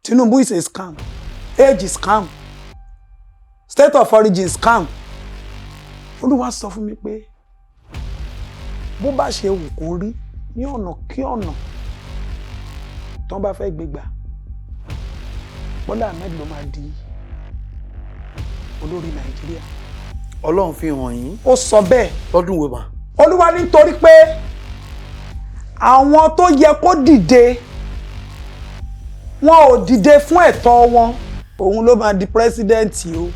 Tinubu is a scam. Age is scam. State of origin is scam. Olúwa sọ fún mi pé bó bá ṣe wù kó rí ní ọ̀nà kí ọ̀nà tó bá fẹ́ gbégbà Bọ́lá Ahmed ló máa di olórí Nàìjíríà. Ọlọ́run fi hàn yín. Ó sọ bẹ́ẹ̀. Lọ́dún wo mà? Olúwa nítorí pé àwọn tó yẹ kó dìde wọn ò dìde fún ẹ̀tọ́ wọn òun ló máa di president o.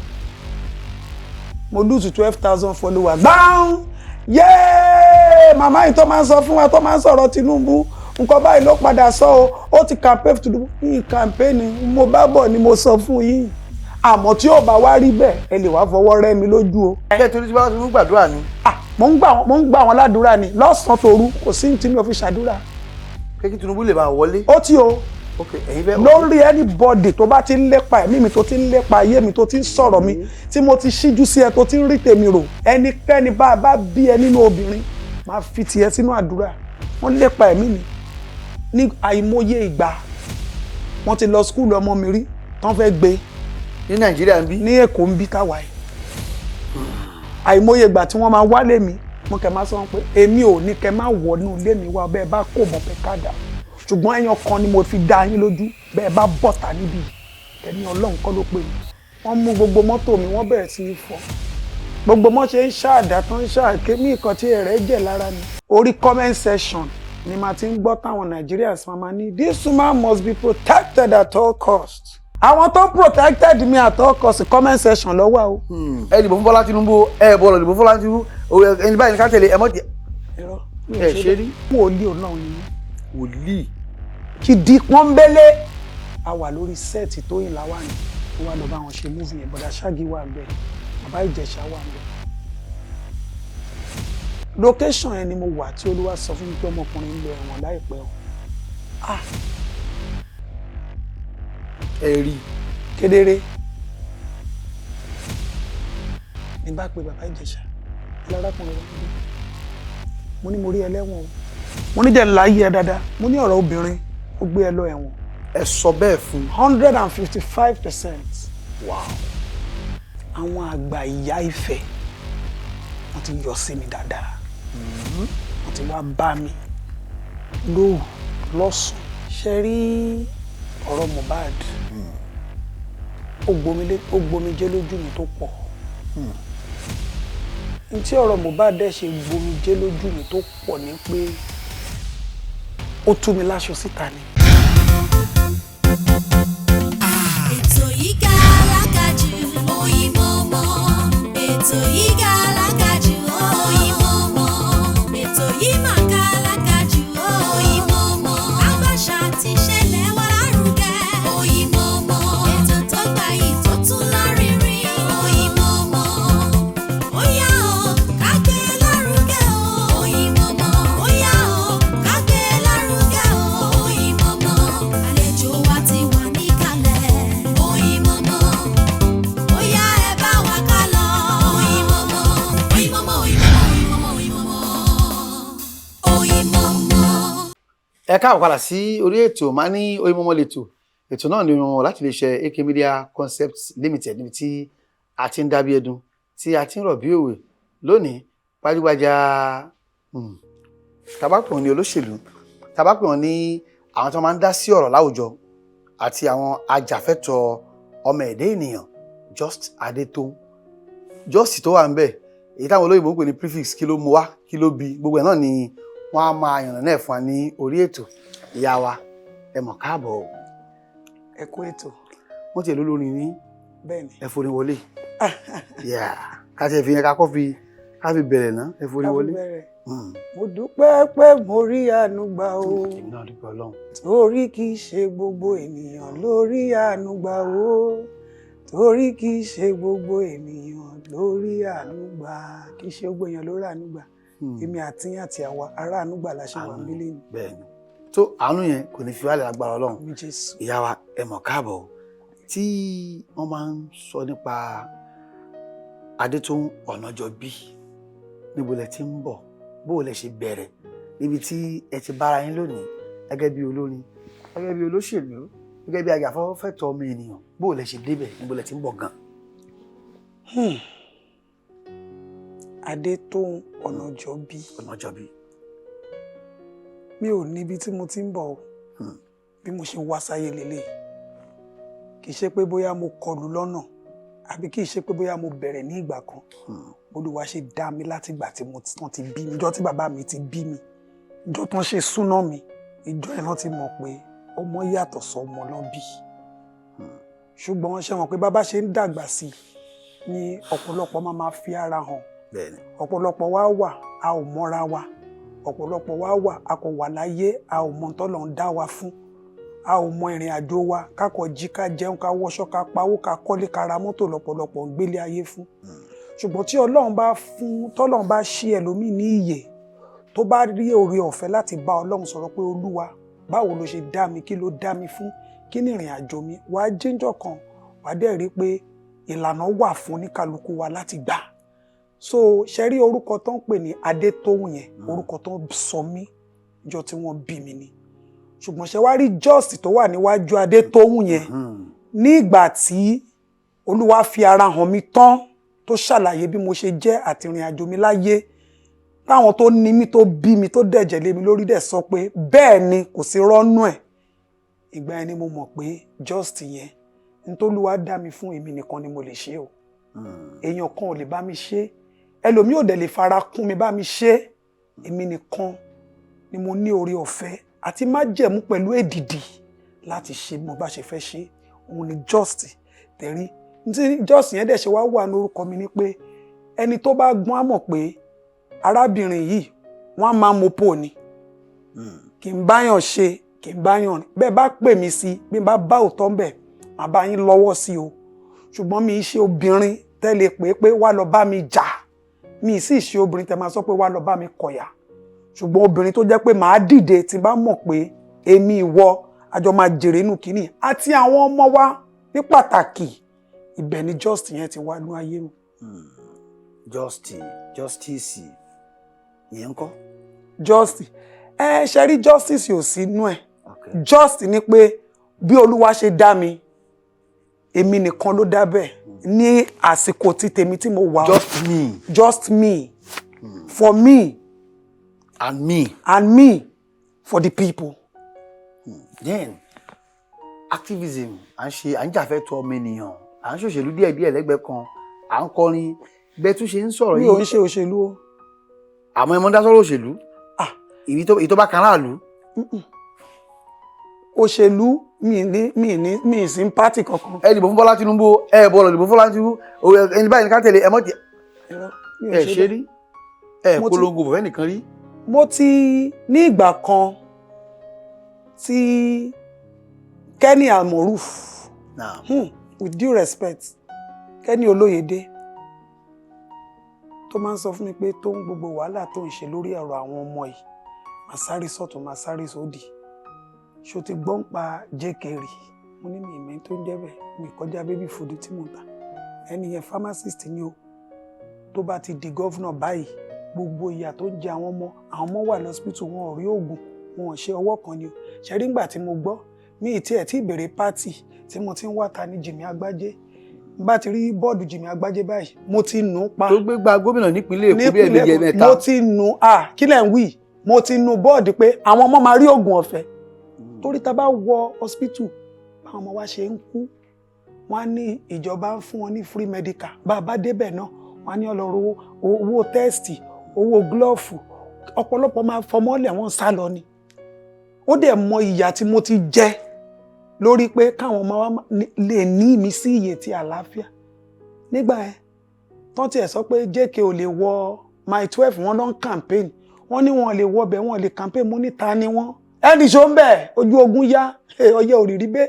Mo lose 12,000 followers. Gbáhùn yéé màmá yìí tó máa ń sọ fún wa tó máa ń sọ̀rọ̀ Tinubu nǹkan báyìí ló padà sọ ó ti campaign Tinubu ní campaign mo bá bọ̀ ni mo sọ fún yín àmọ́ tí ó bá wá rí bẹ́ẹ̀ ẹ lè wá fọwọ́ rẹ́ mi lójú o. Ẹ torí tí wọ́n ti mú gbàdúrà ni. Mo ń gbà wọn ládùúrà ni lọ́sàn-án tòru kò sí tí mi ò fi ṣàdúrà. Pé kí Tinubu lè máa wọlé. Ó tí o. Okay, ẹ̀yin fẹ́. Lórí anybody tó bá ti ń lépa ẹ̀mí mi tó ti ń lépa ayé mi tó ti ń sọ̀rọ̀ mi tí mo ti ṣíjú sí ẹ tó ti ń rí tèmi rò ẹnikẹ́ni bá bí ẹ nínú obìnrin máa fi tiẹ̀ sínú àdúrà. Wọ́n lépa ẹ̀mí mi ní àìmọye ìgbà wọ́n ti lọ skúlù ọmọ mi rí tán fẹ́ gbé ní Nàìjíríà ń bí ní Èkó ń bí táwa yìí àìmọye ìgbà tí wọ́n máa wálé mi mo kẹ́ máa sọ pé èmi ò ní kẹ́ máa wọnú ilé mi wá bẹ́ẹ̀ bá kó mọ̀ pé káàdà ṣùgbọ́n ẹyàn kan ni mo fi dá yín lójú bẹ́ẹ̀ bá bọ̀tà níbí ẹni Ọlọ́run kọ́ ló pè mí wọ́n mú gbogbo mọ́tò mi wọ́n bẹ̀rẹ̀ sí í fọ́ gbogbo mọ́ ṣe ń ṣáàdá tó ń ṣáàké mí nǹkan tí ẹ̀rẹ́ jẹ̀ lára ni orí comment section ni màá ti ń gbọ́ táwọn Nigerians máa ní this woman must be protected at all costs. Àwọn tó protected me at all costs comment section lọ́wọ́ o. Ẹ dìbò fún Bọ́lá Tinubu ẹ bọ́ọ̀lù dìbò fún Bọ́lá Tinubu ẹni báyìí ní ká tẹ̀lé ẹ mọ́ jẹ. Ẹ ṣe rí. Wòlíì Ọlọ́run ni. Wòlíì. Kìdí pọ́nbélé a wà lórí sẹ́ẹ̀tì Tóyìn Láwàní ó wà lọ bá wọn ṣe múfì yẹn bọ́dà Ṣáàgì wà ń bẹ̀ bàbá Ìjẹ̀ṣà wà ń bẹ̀. Location yẹn ni mo wà tí Olúwa sọ fún mi pé ọmọkùnrin ń lọ ẹ̀wọ̀n láìpẹ́ o. Ẹ rí kedere ní bá pe bàbá Ìjẹ̀ṣà lárákùnrin wọn bí mo ní mo rí ẹlẹ́wọ̀n o mo ní jẹ́ ńlá yí ẹ dáadáa mo ní ọ̀rọ̀ obìnrin ó gbé ẹ lọ ẹ̀wọ̀n. Ẹ sọ bẹ́ẹ̀ fún 155%. Wow. Àwọn àgbà ìyá Ifẹ̀ wọ́n ti yọ sí mi dáadáa wọ́n ti wá bá mi lóru lọ́sùn ṣe rí ọ̀rọ̀ Mohbad ó gbomi jẹ́ lójú mi tó pọ̀ n tí ọ̀rọ̀ Mohbad dẹ̀ ṣe gbomi jẹ́ lójú mi tó pọ̀ ní pé ó tú mi láṣọ síta ni. Ètò yìí gàlágàjù Oyinmomo. Ètò yìí gàlágàjù Oyinmomo. Ètò yìí mà gàlágàjù Oyinmomo. Àbàṣà ti ṣẹlẹ̀ wá lárugẹ Oyinmomo. Ètò tó gbayì tó tún lárinrin Oyinmomo. Ó yá o ká gbé lárugẹ o Oyinmomo. Ó yá o ká gbé lárugẹ o Oyinmomo. Àlejò wa ti wà níkàlẹ̀ Oyinmomo. Ó yá ẹ bá wa ká lọ Oyinmomo. Oyinmomo Oyinmomo Oyinmomo Oyinmomo. ẹ káàbọ̀ padà sí orí ètò máa ní Oyinmomo lẹ́tọ̀ ètò náà ni wọn láti lè ṣe AK Media Concepts Limited níbi tí a ti ń dábí ẹdun tí a ti ń rọ̀ bí òwe lónìí gbajúgbajà tabapẹ̀ ní olóṣèlú tabapẹ̀ ní àwọn tó máa ń dá sí ọ̀rọ̀ láwùjọ àti àwọn ajàfẹ́tọ̀ọ́ ọmọ ẹ̀dá ènìyàn Justadetoun Just tó wà ń bẹ̀ èyí táwọn olóyìnbó ń pè ní prefix kí ló mú wá kí ló bí gbogbo ẹ̀ náà ni wọ́n á máa yànnà náà fún wa ní orí ètò ìyá wa ẹ mọ̀ káàbọ̀ o. Ẹ kú ètò. Wọ́n ti ẹ̀ lólórin ní Bẹ́ẹ̀ni. ẹ forí wọlé ká ti ẹ̀ fi yẹn ká fi bẹ̀rẹ̀ náà ẹ forí wọlé. Mo dúpẹ́ pé mo rí àánú gbà o èmi náà dúpẹ́ Ọlọ́run. torí kì í ṣe gbogbo ènìyàn lórí àánú gbà o torí kì í ṣe gbogbo ènìyàn lórí àánú gbà kì í ṣe gbogbo èèyàn lórí àánú gbà èmi àti àwa ará àánú gbà la ṣe wà nílé ni. Bẹ́ẹ̀ni tó àánú yẹn kò ní fi wálẹ̀ agbára Ọlọ́run. Mi Jésù. Ìyá wa ẹ mọ̀ káàbọ̀ o. Tí wọ́n máa ń sọ nípa Adétún Ọ̀nàjọ́bí níbo lẹ ti ń bọ̀ bó lẹ ṣe bẹ̀rẹ̀ níbi tí ẹ ti bára yín lónìí gẹ́gẹ́ bí olórin gẹ́gẹ́ bí olóṣèlú gẹ́gẹ́ bí ajàfẹ́tọ̀ọ́ ọmọ ènìyàn bó lẹ ṣe débẹ̀ níbo lẹ ti ń bọ̀ gan. Adétóun Ọ̀nàjọ́bí. Ọ̀nàjọ́bí. Mi ò níbi tí mo ti ń bọ̀ o. Bí mo ṣe wá sáyé lélẹ̀. Kì í ṣe pé bóyá mo kọlù lọ́nà àbí kì í ṣe pé bóyá mo bẹ̀rẹ̀ ní ìgbà kan. Olúwa ṣe dá mi láti ìgbà tí wọ́n ti bí mi, ìjọ́ tí bàbá mi ti bí mi, ìjọ́ tí wọ́n ṣe súná mi, ìjọ́ ẹ̀ náà ti mọ̀ pé ọmọ yàtọ̀ sọ́mọ náà bí. Ṣùgbọ́n wọ́n ṣe mọ̀ pé bàbá ṣe ń dàgbà sí ni ọ̀pọ̀lọpọ̀ máa fi ara hàn. Ọ̀pọ̀lọpọ̀ wa wà a ò mọ́ra wa, ọ̀pọ̀lọpọ̀ wa wà a kò wà láyé a ò mọ tọ́lọ̀ ń dá wa fún, a ò mọ ìrìn àjò wa kákọ̀ jí ká jẹun ká wọṣọ ká pawó ká kọ́lé ká ra mọ́tò lọ́pọ̀lọpọ̀ ń gbélé ayé fún. Ṣùgbọ́n tí tọ́lọ́run bá ṣí ẹlòmíì ní ìyè tó bá rí oore ọ̀fẹ́ láti bá Ọlọ́run sọ̀rọ̀ pé Olúwa báwo ló ṣe dá mi, kí ló dá mi fún, kí ni ìrìn àjò mi, wàá jíjọ́ kan wàá dẹ̀ rí pé ìlànà wà fún oníkálukú wa láti gbà. So ṣe rí orúkọ tó ń pè ní Adétóun yẹn, orúkọ tó ń sọ mí jọ tí wọ́n bí mi ni. Ṣùgbọ́n ṣe wá rí Just tó wà níwájú Adétóun yẹn ní ìgbà tí Olúwa fi ara hàn mi tán tó ṣàlàyé bí mo ṣe jẹ́ àti ìrìn àjò mi láyé, táwọn tó ní mi tó bí mi tó dẹ̀jẹ̀ lé mi lórí dẹ̀ sọ pé bẹ́ẹ̀ ni kò sí rọ́nú ẹ̀. Ìgbà yẹn ni mo mọ̀ pé Just yẹn nítòlúwa dá mi fún èmi nìkan ni mo lè ṣe o. Èèyàn kan ò lè bá mi ṣe, ẹlòmíì ò dẹ̀ lè fara kún mi bá mi ṣe. Èmi nìkan ni mo ní oore ọ̀fẹ́ àti májẹ̀mú pẹ̀lú èdìdì láti ṣe bí mo bá ṣe fẹ́ ṣe. Òun ni Just tẹ̀rí. Tí Just yẹn dẹ̀ ṣe wá wà lórúkọ mi ni pé ẹni tó bá gbọ́n á mọ̀ pé arábìnrin yìí wọ́n á máa mopo ni. Kì í báyàn ṣe, kì í báyàn rìn. Bẹ́ẹ̀ bá pè mí sí, bí n bá bá òótọ́ ń bẹ̀, màá bá yín lọ́wọ́ sí o. Ṣùgbọ́n mi ì ṣe obìnrin tẹ́lẹ̀ pé wá lọ bá mi jà. Mi ì sì ṣe obìnrin tẹ́ máa sọ pé wá lọ bá mi kọ̀yà. Ṣùgbọ́n obìnrin tó jẹ́ pé màá dìde tí n bá mọ̀ pé èmi ìwọ àjọ máa jèrè inú kínní àti àwọn ọmọ wa ní pàtàkì. Ibẹ̀ ni Just yẹn ti wá nú ayé mi. Justice ìyẹn ńkọ́? Just ṣe rí justice ò sí inú ẹ̀. Just ni pé bí Olúwa ṣe dá mi, èmi nìkan ló dá bẹ́ẹ̀ ní àsìkò tí tèmi tí mo wà. Just me. For me. And me for the people. Then activism à ń jàfẹ́tọ̀ọ́ ọmọ ènìyàn, à ń ṣòṣèlú díẹ̀díẹ̀ lẹ́gbẹ̀ẹ́ kan, à ń kọrin bẹ́ẹ̀ tún ṣe ń sọ̀rọ̀ yìí. Mi ò ń ṣe òṣèlú o. Àmọ́ ẹ mọ́ dá sọ́rọ̀ òṣèlú. Èyí tó bá kan láàlú. Òṣèlú mi ì sí pátì kankan. Ẹ dìbò fún Bọ́lá Tinubu, ẹ bọ́ọ̀lù dìbò fún Bọ́lá Tinubu, ẹni báyìí ní ká tẹ̀lé ẹ mọ́ jẹ́. Ẹ ṣe rí, ẹ polongo bọ̀ fẹ́nìkan rí. Mo ti ní ìgbà kan tí Kenny Almoruf, with due respect, Kenny Olóyèdé tó máa ń sọ fún mi pé tó ń gbogbo wàhálà tó ń ṣe lórí ọ̀rọ̀ àwọn ọmọ yìí máa sáré sọ́tún máa sáré sódì. Ṣó ti gbọ́n pa jẹ́kẹ̀rì? Mo ní mi ìmẹ́ tó ń jẹ́ bẹ́ẹ̀, mi kọjá baby food tí mo ta. Ẹni yẹn pharmacist ni o. Tó bá ti di gọ́fúnà báyìí, gbogbo ìyà tó ń jẹ àwọn ọmọ wà lọ́sípítù, wọn ò rí oògùn, wọn ò ṣe ọwọ́ kan ni o. Ṣe rí ngbà tí mo gbọ́, mi ì tiẹ̀ tí ìbẹ̀rẹ̀ pátì tí mo ti ń wá ta ní Jimmy Agbájé. Bá ti rí bọ́ọ̀dù Jimmy Agbájé báyìí, mo ti nù pa. Tó gbé gba gómìnà nípínlẹ̀ Èkó bí ẹ̀mí mẹ́ta. Mo ti nù kí lẹ̀ ń wí? Mo ti nù bọ́ọ̀dù pé àwọn ọmọ máa rí oògùn ọ̀fẹ́. Torí tá bá wọ hospital, báwọn ọmọ wa ṣe ń kú, wọ́n á ní ìjọba ń fún wọn ní free medical. Bá a bá débẹ̀ náà, wọ́n á ní ọlọ́rọ̀ owó tẹ́sítì, owó glọ́ọ̀fù. Ọ̀pọ̀lọpọ̀ máa fọmọ́lẹ̀ wọn sá lọ ni. Ó dẹ̀ mọ ìyà tí mo ti jẹ lórí pé káwọn ọmọ wa lè ní ìmísí ìyè ti àlàáfíà. Nígbà yẹn tán tiẹ̀ sọ pé JK ò lè wọ my 12 wọn lọ́n campaign, wọ́n ní wọn lè wọ bẹ̀ wọn lè campaign, mo ní ta ni wọ́n. Ẹni ṣó ń bẹ̀ ojú ogun yá ọyẹ òrìrí bẹ́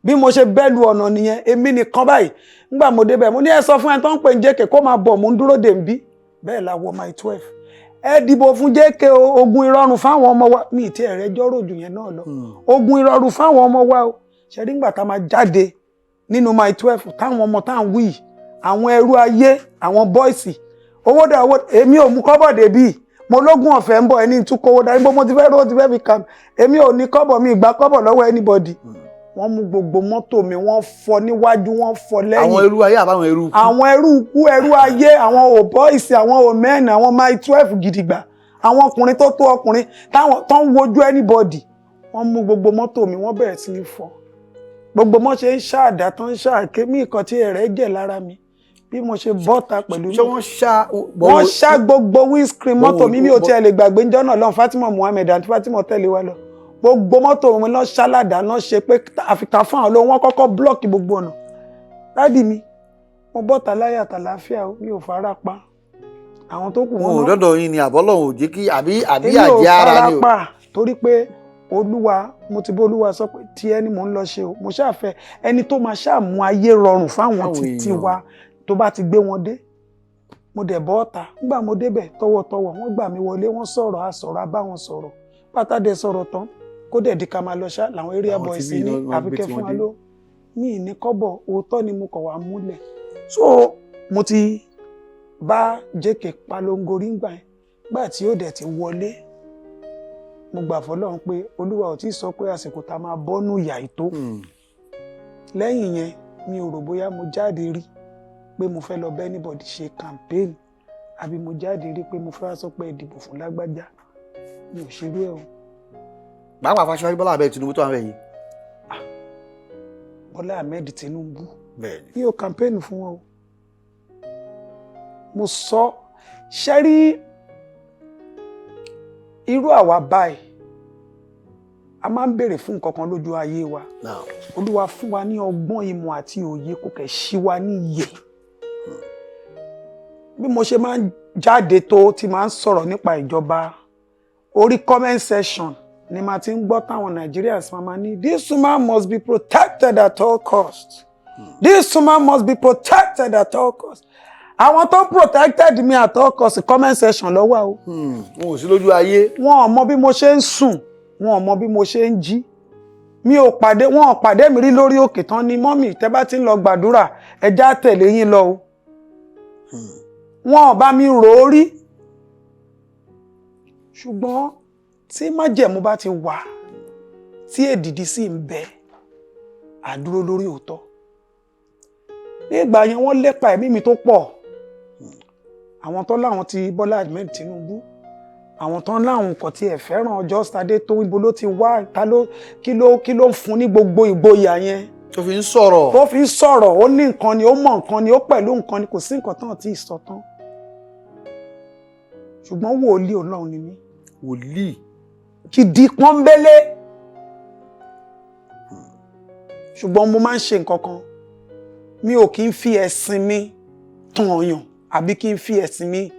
bí mo ṣe bẹ́ẹ̀lù ọ̀nà nìyẹn. Èmi nìkan báyìí nígbà mo débẹ̀ mo ní ẹ sọ fún ẹ tó ń pè ní JK kó máa bọ̀ mo ń dúró dè ń bí. Bẹ́ẹ̀ la wọ my 12. Ẹ dìbò fún JK ogun ìrọ̀rùn fáwọn ọmọ wa. Mi ì tí ẹ̀rẹ́ jọ́rò jù yẹn náà lọ. Ogun ìrọ̀rùn fáwọn ọmọ wa o. Ṣe rí ngbà tá máa jáde nínú my 12 táwọn ọmọ táwọn wí àwọn ẹrú ayé àwọn bọ́ìsì owó dà owó èmi ò mú kọ́bọ̀ débì mo lógún ọ̀fẹ́ ń bọ̀ ẹni tún kówó dání bó mo ti fẹ́ rówó ti fẹ́ fi kàm èmi ò ní kọ́bọ̀ mi ìgbà kọ́bọ̀ lọ́wọ́ anybody wọ́n mú gbogbo mọ́tò mi wọ́n fọ́ níwájú wọ́n fọ́ lẹ́yìn. Àwọn ẹrú ayé àbáwọn ẹrú kú. Àwọn ẹrú ayé, àwọn òbọ́ìsì, àwọn òmẹ́ẹ̀nì, àwọn máì 12 gidigba. Àwọn ọkùnrin tó ọkùnrin tó ń wojú anybody. Wọ́n mú gbogbo mọ́tò mi wọ́n bẹ̀rẹ̀ sí ní fọ́. Gbogbo mọ́ ṣe ń ṣáàdá tó ń ṣáàké mí ìkan tí ẹ̀rẹ́ jẹ̀ lára mi. Bí mo ṣe bọ́ta pẹ̀lú ṣé wọ́n ṣá gbogbo windscreen mọ́tò mi ò tiẹ̀ lè gbàgbé ń jọ́nà lọ́n Fatima Muhammed àti Fatima tẹ̀lé wa lọ. Gbogbo mọ́tò mi náà ṣálàdá náà ṣe pé àfikà fún àwọn olóhùn wọn kọ́kọ́ blọ́ọ̀kì gbogbo ọ̀nà. Dádì mi, mo bọ́ta láyà àtàláfíà mi ò fara pa. Àwọn tó kù wọn náà. Dọ́dọ̀ yín ni àbọ́lọ́hùn ò jẹ́ kí àbí àjẹ́ ara ni o. Èmi ò fara pa torí pé Olúwa mo ti bá Olúwa sọ pé tí ẹni mò ń lọ ṣe o mo ṣàfẹ́ ẹni tó máa ṣàmú ayé rọrùn fáwọn títí wa tó bá ti gbé wọn dé. Mo dẹ̀ bọ́ ọ̀tá nígbà mo débẹ̀ tọwọ́tọwọ́ wọ́n gbà mí wọlé wọ́n sọ̀rọ̀ àsọ̀rọ̀ abá wọn sọ̀rọ̀ pátádé sọ̀rọ̀ tán kó dẹ̀ di ká máa lọ ṣá làwọn area boys ní àfikẹ́ fún wa ló mí ní kọ́bọ̀ òótọ́ ni mo kọ̀ wá múlẹ̀. So mo ti bá JK palongo rí gbà yẹn gbà tí ó dẹ̀ ti wọlé mo gbà fọlọ́run pé Olúwa ò tí sọ pé àsìkò tá máa bọ́nú ìyà ìtó. Lẹ́yìn yẹn mi ò rò bóyá mo jáde rí pé mo fẹ́ lọ bẹ́ anybody ṣe campaign àbí mo jáde rí pé mo fẹ́ sọ pé ìdìbò fún lágbájá mi ò ṣerú ẹ̀ o. Bàbá Fáṣọwájú Bọ́lá Ahmed Tinubu tó wà fẹ́ yìí. Bọ́lá Ahmed Tinubu mi ò campaign fún wọn o. Mo sọ ṣẹ́rí irú àwa báyìí a máa ń béèrè fún nǹkan kan lójú ayé wa. Olúwa fún wa ní ọgbọ́n ìmọ̀ àti òye kò kẹ̀ ṣí wa ní iyè. Bí mo ṣe máa ń jáde tó ti máa ń sọ̀rọ̀ nípa ìjọba orí comment section ni màá ti ń gbọ́ táwọn Nigerians máa ní this woman must be protected at all costs. This woman must be protected at all costs. Àwọn tó protected me at all costs comment section ló wà o. Wọn ò sí lójú ayé. Wọn ò mọ bí mo ṣe ń sùn, wọn ò mọ bí mo ṣe ń jí. Wọn ò pàdé mi rí lórí òkè tán ní mọ́mì tẹ́ bá ti ń lọ gbàdúrà ẹjá tẹ̀lé yín lọ o. Wọn ò bá mi rò ó rí. Ṣùgbọ́n tí májẹ̀mú bá ti wà tí èdìdí sì ń bẹ àdúró lórí òótọ́. Ní ìgbà yẹn wọ́n lépa ẹ̀mí mi tó pọ̀. Àwọn tó láwọn ti Bọ́lá Ahmed Tinubu àwọn tó láwọn nǹkan tí ẹ fẹ́ràn Justadetoun ibo ló ti wá kí ló ń fún ní gbogbo ìgboyà yẹn. Tó fi ń sọ̀rọ̀. Tó fi ń sọ̀rọ̀ ó ní nǹkan ni ó mọ̀ nǹkan ni ó pẹ̀lú nǹkan ni kò sí nǹkan tán tí ì sọ tán. Ṣùgbọ́n wòlíì Ọlọ́run ni mí. Wòlíì. Gidi pọ́nbélé. Ṣùgbọ́n mo máa ń ṣe nǹkan kan. Mi ò kí ń fi ẹ̀sìn mi tàn yàn àbí kí n fi ẹ̀sìn mi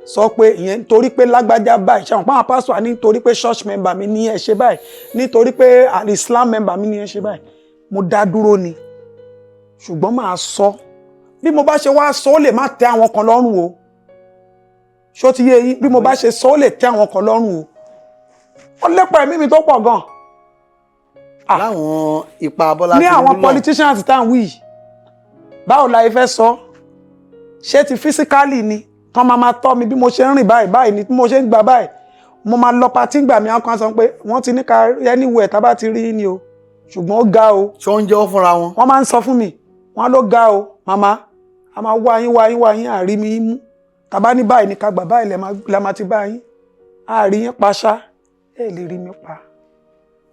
sọ pé ìyẹn torí pé lágbájá báyìí ṣàwọn pàwọn pásítọ̀ nítorí pé church member mi ní ẹ ṣe báyìí nítorí pé Islam member mi ní ẹ ṣe báyìí mo dá dúró ni ṣùgbọ́n máa sọ bí mo bá ṣe wá sọ ó lè má tẹ́ àwọn kan lọ́rùn o ṣó ti yé yín bí mo bá ṣe sọ ó lè tẹ́ àwọn kan lọ́rùn o ó lépa ẹ̀mí mi tó pọ̀ gan. Láwọn ipa Bọ́lá Tinubu ní àwọn politicians tá à ń wí báwo la ifẹ́ sọ ṣé ti physically ni tán máa tọ́ mi bí mo ṣe ń rìn báyìí ni bí mo ṣe ń gbà báyìí mo máa lọ patí gbà mí àwọn kan sọ pé wọ́n ti ní ká anywhere tá bá ti rí ni o ṣùgbọ́n ó ga o. ṣé wọ́n ń jẹ́wọ́ fúnra wọn. wọ́n máa ń sọ fún mi wọ́n ló ga o màmá a máa wá yín àrí mi mú tàbá ní báyìí ní ká gbà báyìí la máa ti bá yín àrí yín pa ṣá ẹ lè rí mi pa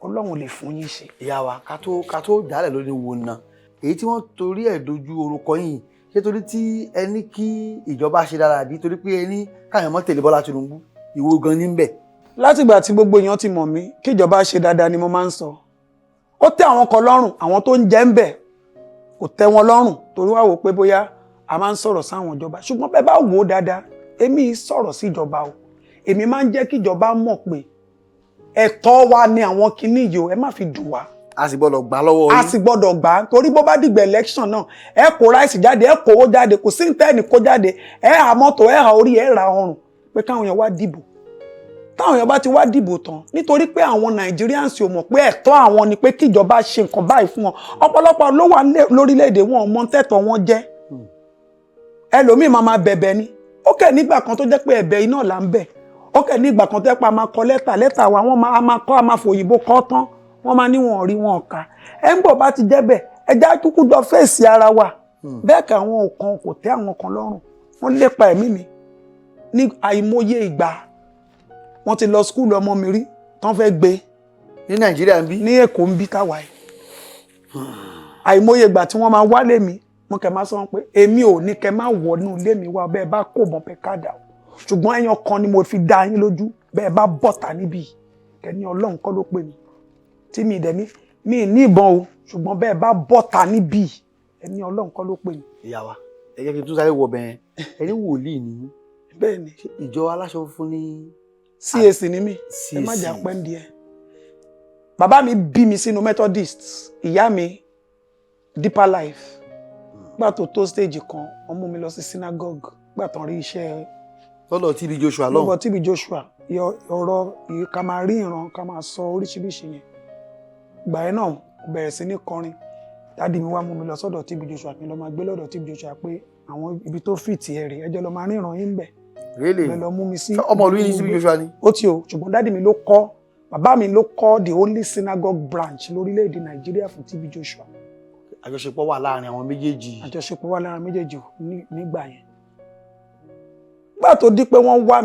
Ọlọ́run lè fún yín ṣe. Ìyá wa ká tó dálẹ̀ lórí wo ná èyí tí wọ́n torí ẹ̀ dojú orúkọ yìí ṣé torí tí ẹni kí ìjọba ṣe dára bí torí pé ẹni káyọ̀ mọ́ tẹ̀lé Bọ́lá Tinubu ìwo gan ní bẹ̀. Látìgbà tí gbogbo èèyàn ti mọ̀ mí kí ìjọba ṣe dáadáa ni mo máa ń sọ ó tẹ́ àwọn kan lọ́rùn àwọn tó ń jẹ́ ń bẹ̀ kò tẹ́ wọn lọ́rùn torí wá wò pé bóyá a máa ń sọ̀rọ̀ sáwọn ìjọba ṣùgbọ́n bẹ́ẹ̀ bá wò ó dáadáa èmi sọ̀rọ̀ sí ìjọba o èmi máa ń jẹ́ kí ìjọba mọ̀ pé ẹ̀tọ́ wa ni àwọn kinní yìí o ẹ má fi dùn wá. A sì gbọ́dọ̀ gbà lọ́wọ́ yín. A sì gbọ́dọ̀ gbà torí bó bá dìgbà election náà ẹ kó ráìsì jáde ẹ kó owó jáde kò sí ntẹ́ẹ̀nì kó jáde ẹ hà mọ́tò ẹ hà orí ẹ ra ọrùn pé káwọn èèyàn wá dìbò táwọn èèyàn bá ti wá dìbò tán nítorí pé àwọn Nigerians ò mọ̀ pé ẹ̀tọ́ àwọn ni pé kíjọba ṣe nǹkan báyìí fún wọn ọ̀pọ̀lọpọ̀ ló wà lórílẹ̀‐èdè wọn mọ tẹ́tọ̀ wọn jẹ́ ẹlòmíì máa bẹ̀bẹ̀ ni ó kẹ́ nígbà kan tó jẹ́ pé ẹ̀bẹ̀ iná là ń bẹ̀ ó kẹ́ nígbà kan tó jẹ́ pé a máa kọ lẹ́tà wa wọ́n máa kọ́ a máa fòyìnbó kọ́ tán wọ́n máa ní wọn rí wọn kà ẹ ń bọ̀ bá ti jẹ́ bẹ́ẹ̀ ẹja kúkú jọ fèsì ara wa bẹ́ẹ̀ kí àwọn kan kò tẹ́ àwọn kan lọ́rùn wọ́n lépa ẹ̀mí mi ní àìmọye ìgbà wọ́n ti lọ skúlù ọmọ mi rí tán fẹ́ gbé ní Nàìjíríà ń bí ní Èkó ń bí táwa ẹ̀ àìmọye ìgbà tí wọ́n máa wálé mi mo kẹ́ máa sọ pé èmi ò ní kẹ́ máa wọnú ilé mi wá bẹ́ẹ̀ bá kó bọ́n pẹ́ káàdà ṣùgbọ́n ẹyan kan ni mo fi dá yín lójú bẹ́ẹ̀ bá bọ̀tà níbí kẹ́ni Ọlọ́run kọ́ ló pè mí tí mi dẹ̀ mi ní ìbọn o ṣùgbọ́n bẹ́ẹ̀ bá bọ̀tà níbí ẹni Ọlọ́run kọ́ ló pè mí. ìyá wa ẹ jẹ́ kí n tún sáré wọ bẹ́ẹ̀ ẹni wòlíì ni bẹ́ẹ̀ ni ìjọ aláṣọ fún ní CAC ni mí ẹ má jà pẹ́ ń di ẹ. Bàbá mi bí mi sínú Methodist ìyá mi Deeper Life gbà tó stage kan wọ́n mú mi lọ sí synagogue gbà tán rí iṣẹ́ lọ́dọ̀ TB Joshua lọ́hùn. lọ́dọ̀ TB Joshua ọ̀rọ̀ ká máa rí ìran ká máa sọ oríṣiríṣi yẹn ìgbà yẹn náà bẹ̀rẹ̀ sí ní kọrin dáàdì mi wá mú mi lọ sọ́dọ̀ TB Joshua kí n lọ máa gbé lọ́dọ̀ TB Joshua pé àwọn ibi tó fìtì ẹ̀ rè ẹjọ́ lọ máa rí ìran yín bẹ̀. Really? lọ mú mi sí ọmọ ìlú yìí ní TB Joshua ni. ó ti o ṣùgbọ́n dáàdì mi ló kọ́ bàbá mi ló kọ́ the only synagogue branch lórílẹ̀‐èdè Nàìjíríà fún TB Joshua. àjọṣepọ̀ wà láàrin àwọn méjèèjì. àjọṣepọ̀ wà láàrin méjèèjì nígbà yẹn. gbà tó di pé wọ́n wá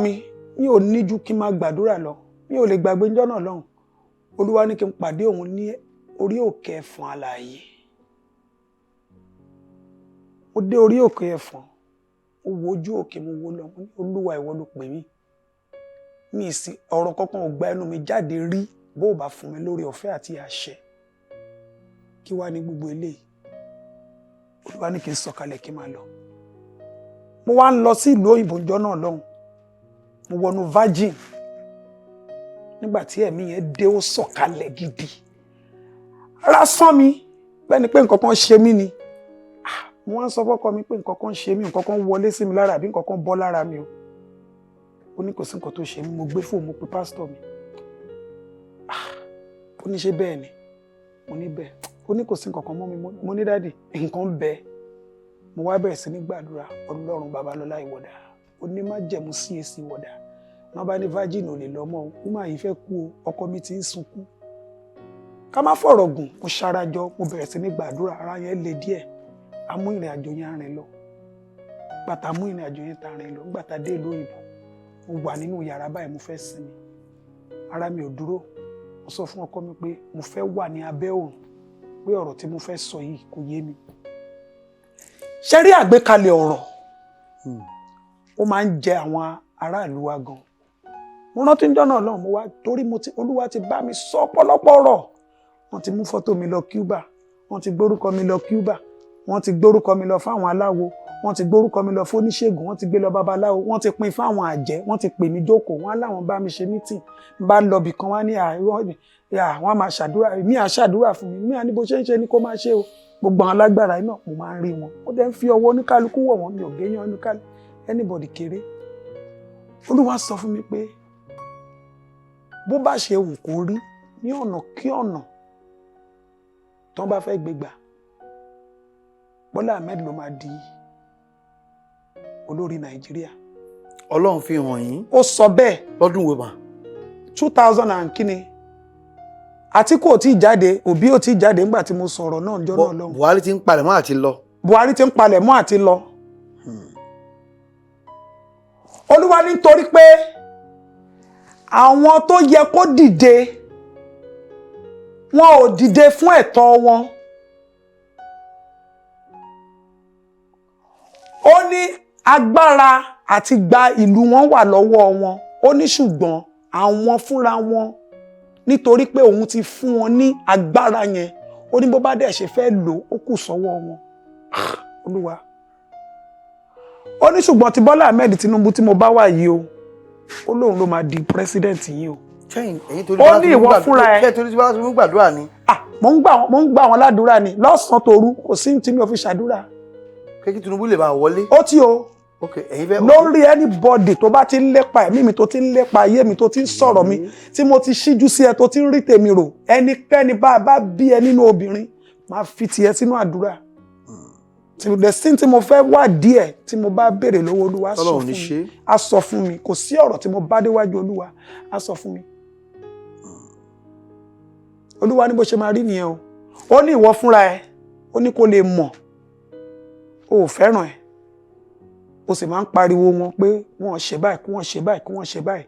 mi ò ní ju kí n máa gbàdúrà lọ mi ò lè gbàgbé njọ́ náà lọ́hùn Olúwa ní kí n pàdé òun ní orí òkè ẹ̀fọ̀n alààyè. mo dé orí òkè ẹ̀fọ̀n mo wo ojú òkè mo wo lọ mo ní Olúwa ìwọ ló pè mí mi sì ọ̀rọ̀ kankan ò gba ẹnu mi jáde rí bó bá fún mi lórí ọ̀fẹ́ àti àṣẹ kí wá ní gbogbo eléyìí Olúwa ní kí n sọ̀kalẹ̀ kí n máa lọ. mo wá ń lọ sí ìlú òyìnbó njọ́ náà lọ́hùn mo wọnú Virgin nígbà tí ẹ̀mí yẹn dé ó sọ̀kalẹ̀ gidi ara sán mi bẹ́ẹ̀ ni pé nǹkan kan ṣe mí ni mo wá ń sọ fọ́kọ mi pé nǹkan kan ṣe mí nǹkan kan wọlé sí mi lára àbí nǹkan kan bọ́ lára mi o ó ní kò sí nǹkan tó ṣe mí mo gbé fóònù mo pe pásítọ̀ mi ó ní ṣe bẹ́ẹ̀ ni mo ní bẹ́ẹ̀ ó ní kò sí nǹkan kan mọ́ mi mo ní dáàdì nǹkan bẹ́ẹ̀ mo wá bẹ̀rẹ̀ sí ní gbàdúrà Ọlọ́run Babalọ́lá Ìwọ̀dà ó ní má jẹ̀mú CAC Ìwọ̀dà wọ́n bá ní Virgin ò lè lọ mọ́ ó máa yìí fẹ́ kú o ọkọ mi ti ń sunkún ká má fọ̀rọ̀ gùn mo ṣarajọ mo bẹ̀rẹ̀ sí ní gbàdúrà ara yẹn le díẹ̀ a mú ìrìn àjò yẹn rìn lọ gbàtà mú ìrìn àjò yẹn ta rìn lọ gbàtà dé ìlú òyìnbó mo wà nínú yàrá báyìí mo fẹ́ sinmi ara mi ò dúró mo sọ fún ọkọ mi pé mo fẹ́ wà ní abẹ́ òrùn pé ọ̀rọ̀ tí mo fẹ́ sọ yìí kò yé mi. ṣé rí àgbékalẹ̀ ọ̀rọ̀ ó máa ń jẹ àwọn aráàlú wa gan. mo rántí níjọ́ náà lọ́hùn mo wá torí Olúwa ti bá mi sọ ọ̀pọ̀lọpọ̀ ọ̀rọ̀ wọ́n ti mú fọ́tò mi lọ Cuba wọ́n ti gbórúkọ mi lọ Cuba wọ́n ti gbórúkọ mi lọ fáwọn aláwo wọ́n ti gbórúkọ mi lọ fóníṣègùn wọ́n ti gbé lọ babaláwo wọ́n ti pín fáwọn àjẹ́ wọ́n ti pè mí jókòó wọ́n láwọn bá mi ṣe mítìn bá lọ bì kan wá ní wọ́n á máa ṣàdúrà mi à ṣàdúrà fún mi à ní bó ṣe ń ṣe ni kó máa ṣe o gbogbo àwọn alágbára iná mo máa ń rí wọn ó dẹ̀ ń fi ọwọ́ oníkálukú wọ̀ wọ́n mi ò géyàn oníkálukú anybody kéré. Olúwa sọ fún mi pé bó bá ṣe wù kó rí ní ọ̀nà kí ọ̀nà tó bá fẹ́ gbégbà Bọ́lá Ahmed ló máa di olórí Nàìjíríà. Ọlọ́run fi hàn yín. Ó sọ bẹ́ẹ̀. Lọ́dún wo mà? 2000 and kíni. Àtíkù ò tí ì jáde, Òbí ò tí ì jáde nígbà tí mo sọ̀rọ̀ náà njọ́ náà lọ́hùn. Buhari ti ń palẹ̀ mọ́ àti lọ. Buhari ti ń palẹ̀ mọ́ àti lọ. Olúwa ní torí pé àwọn tó yẹ kó dìde wọn ò dìde fún ẹ̀tọ́ wọn. Ó ní agbára àti gba ìlú wọn wà lọ́wọ́ wọn. Ó ní ṣùgbọ́n àwọn fúnra wọn nítorí pé òun ti fún wọn ní agbára yẹn. Ó ní bó bá dẹ̀ ṣe fẹ́ lò ó kù sọ́wọ́ wọn. Olúwa. Ó ní ṣùgbọ́n tí Bọ́lá Ahmed Tinubu tí mo bá wà yìí o ó lóun ló máa di president yìí o. Ó ní ìwọ fúnra ẹ. Ṣé torí tí wọ́n ti gbàdúrà ni? Mo ń gbà wọn ládùúrà ni lọ́sàn-án tòru kò sí tí mi ò fi ṣàdúrà. Kí Tinubu lè máa wọlé. Ó tí o. Ẹ̀yin fẹ́. Lórí anybody tó bá ti ń lépa ẹ̀mí mi tó ti ń lépa ayé mi tó ti ń sọ̀rọ̀ mi tí mo ti ṣíjú sí ẹ tó ti ń rí tèmi rò ẹnikẹ́ni bá bí ẹ nínú obìnrin máa fi tiẹ̀ sínú àdúrà. Tìrùdẹ̀sí tí mo fẹ́ wá díẹ̀ tí mo bá béèrè lọ́wọ́ Olúwa sọ fún mi. A sọ fún mi kò sí ọ̀rọ̀ tí mo bá déwájú Olúwa a sọ fún mi. Olúwa ní bó ṣe máa rí nìyẹn o. Ó ní ìwọ fúnra ẹ, ó ní kó lè mọ̀, o ò fẹ́ràn ẹ, o sì máa ń pariwo wọn pé wọ́n ṣe báyìí, kí wọ́n ṣe báyìí, kí wọ́n ṣe báyìí.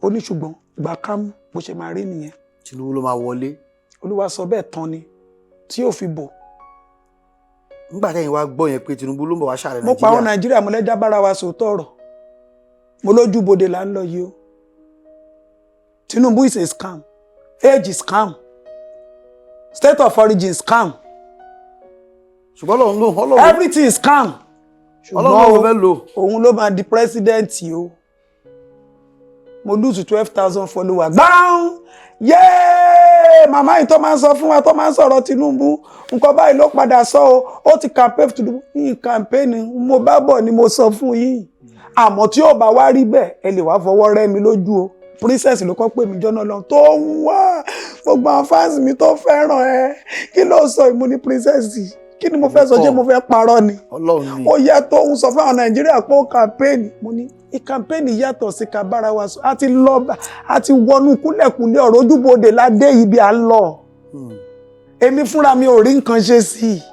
Ó ní ṣùgbọ́n ìgbà kámú bó ṣe máa rí nìyẹn. Tinubu ló máa wọlé. Olúwa sọ bẹ́ẹ̀ tán ni tí yóò fi bò. Nígbà tẹ́yìn wá gbọ́ yẹn pé Tinubu ló ń bọ̀ wá ṣààrẹ Nàìjíríà. Mo pa àwọn Nàìjíríà mọ́lẹ́jà bára wa sòótọ́ ọ̀rọ̀. Mo lójú bodè là ń lọ yìí o. Tinubu is a scam. Age is scam. State of origin is scam. Ṣùgbọ́n Ọlọ́run Everything is scam. Ọlọ́run ló fẹ́ lò. Òun ló máa di president o. Mo lose 12,000 followers. Gbáhùn! Yéé! Màmá yìí tó máa ń sọ fún wa tó máa ń sọ̀rọ̀ Tinubu. Nǹkan báyìí ló padà sọ o. Ó ti campaign Tinubu. Yìí campaign mo bá bọ̀ ni mo sọ fún yín. Àmọ́ tí ó bá wá rí bẹ́ẹ̀, ẹ lè wá fọwọ́ rẹ́ mi lójú o. Princess ló kọ́ pé mi jọ́nà lọ tó wá. Gbogbo àwọn fans mi tó fẹ́ràn ẹ. Kí ló sọ ìmú ní princess? Kí ni mo fẹ́ sọ jẹ́ mo fẹ́ parọ́ ni? Ọlọ́run ni. Ó yẹ tó ń sọ fún àwọn Nàìjíríà pé ó campaign. Mo ní ìkàmpéènì yàtọ̀ sí ká bára wa sọ. A ti lọ a ti wọnú kúlẹ̀kúlẹ̀ ọ̀rọ̀ ojúbodè ládé ibi à ń lọ. Èmi fúnra mi ò rí nǹkan ṣe sí i.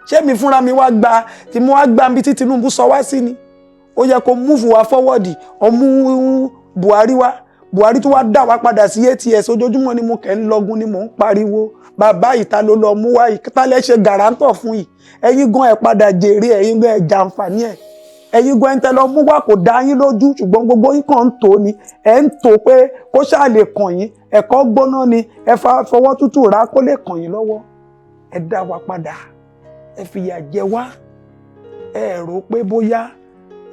Ṣé mi fúnra mi wá gba tí mo wá gba níbi tí Tinubu sọ wá sí ni? Ó yẹ kó múfù wá fọ́wọ́dì ọmú Buhari wá. Buhari tó wá dá wa padà sí ATS ojoojúmọ́ ni mo kẹ́ ń lọ́gun ni mò ń pariwo. Bàbá ìta ló lọ mú wá ìta lẹ́ ṣe gàrántọ̀ fún yìí. Ẹ̀yin gan ẹ̀ padà jèrè ẹ̀yin gan ẹ̀ jàǹfààní ẹ̀. Ẹ̀yin gan ẹ̀ tẹ́ lọ mú wá kò dá yín lójú ṣùgbọ́n gbogbo yín kàn ń tò ní. Ẹ̀ ń tò pé kó ṣáà lè kàn yín. Ẹ̀kọ́ gbóná ni ẹ fọwọ́ tútù rà kó lè kàn yín lọ́wọ́. Ẹ dá wa padà. Ẹ fìyà jẹ wá. Ẹ rò pé bóyá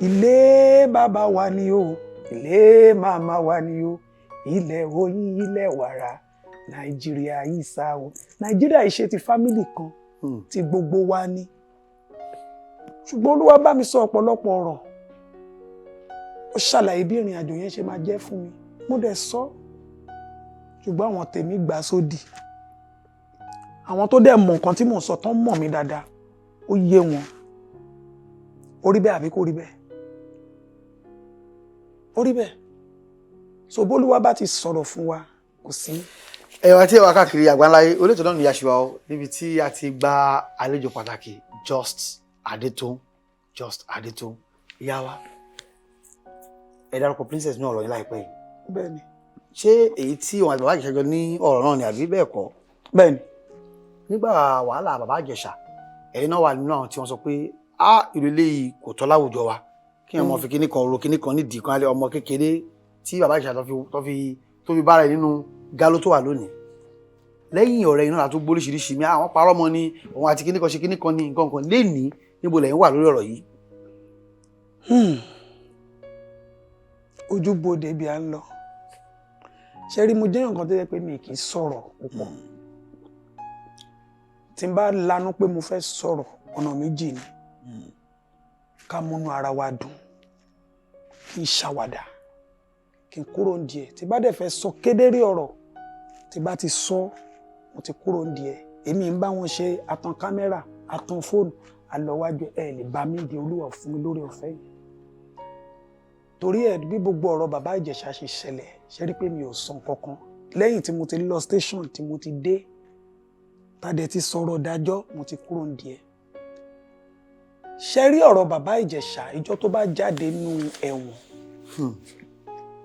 ilé bàbá wa ni o. Ilé màmá wa ni o. Ilẹ̀ oyin, ilẹ̀ wàrà. Nàìjíríà yìí sá o. Nàìjíríà yìí ṣe ti fámìlì kan tí gbogbo wa ní. Ṣùgbọ́n Olúwa bá mi sọ ọ̀pọ̀lọpọ̀ ọ̀rọ̀. Ó ṣàlàyé bí ìrìn àjò yẹn ṣe máa jẹ́ fún mi. Mo dẹ̀ sọ. Ṣùgbọ́n àwọn tèmi gbà sódì. Àwọn tó dẹ̀ mọ̀ nǹkan tí mò ń sọ tán mọ̀ mí dáadáa. Ó yé wọn. Ó rí bẹ́ẹ̀ àbí kò rí bẹ́ẹ̀? Ó rí bẹ́ẹ̀. So bólúwa bá ti sọ̀rọ̀ fún wa kò sí. Ẹ̀wà tí ẹ wá káàkiri àgbáńláyé olétò náà ní Yàṣíwá o níbi tí a ti gba àlejò pàtàkì Justadetoun. Ìyá wa ẹ dárúkọ princess ní ọ̀rọ̀ yín láìpẹ́ yìí. Bẹ́ẹ̀ni. Ṣé èyí tí òun àti bàbá Ìjẹ̀ṣà jọ ní ọ̀rọ̀ náà ni àbí bẹ́ẹ̀ kọ́? Bẹ́ẹ̀ni. Nígbà wàhálà bàbá Ìjẹ̀ṣà ẹ̀yin náà wà nínú àwọn tí wọ́n sọ pé irú eléyìí kò tọ́ láwùjọ wa kí ọmọ fi kíní kan ro kíní kan nídìí kan alẹ́ ọmọ kékeré tí bàbá Ìjẹ̀ṣà tó fi bára ẹ̀ nínú gáló tó wà lónìí. Lẹ́yìn ọ̀rẹ́ iná àtúgbò lóríṣiríṣi mi àwọn parọ́ mọ́ ni òun àti kíní kan ṣe kíní kan ní nǹkan kan lénìí níbo lẹ́yìn wà lórí ọ̀rọ̀ yìí. Ojúbodè bí a ń lọ. Ṣé rí mo jẹ́ nǹkan tó yẹ pé mi kì í sọ̀rọ̀ púpọ̀. Tí n bá lanú pé mo fẹ́ sọ̀rọ̀ ọ̀nà méjì ni. Ká múnú ara wa dùn. Kí n ṣàwàdà. Kí n kúrò díẹ̀. Tí bá dẹ̀ fẹ́ sọ kedere ọ̀rọ̀. Tí bá ti sọ mo ti kúrò díẹ̀. Èmi ń bá wọn ṣe àtàn kámẹ́rà, àtàn fóònù, àlọ́wájú ẹ lè bá mi di Olúwa fún mi lórí ọ̀fẹ́ yìí. Torí ẹ̀ bí gbogbo ọ̀rọ̀ bàbá Ìjẹ̀ṣà ṣe ṣẹlẹ̀ ṣe rí pé mi ò sọ kankan. Lẹ́yìn tí mo ti lọ station tí mo ti dé tàdé ti sọ̀rọ̀ dájọ́ mo ti kúrò díẹ̀. Ṣe rí ọ̀rọ̀ bàbá Ìjẹ̀ṣà ìjọ tó bá jáde nínú ẹ̀wọ̀n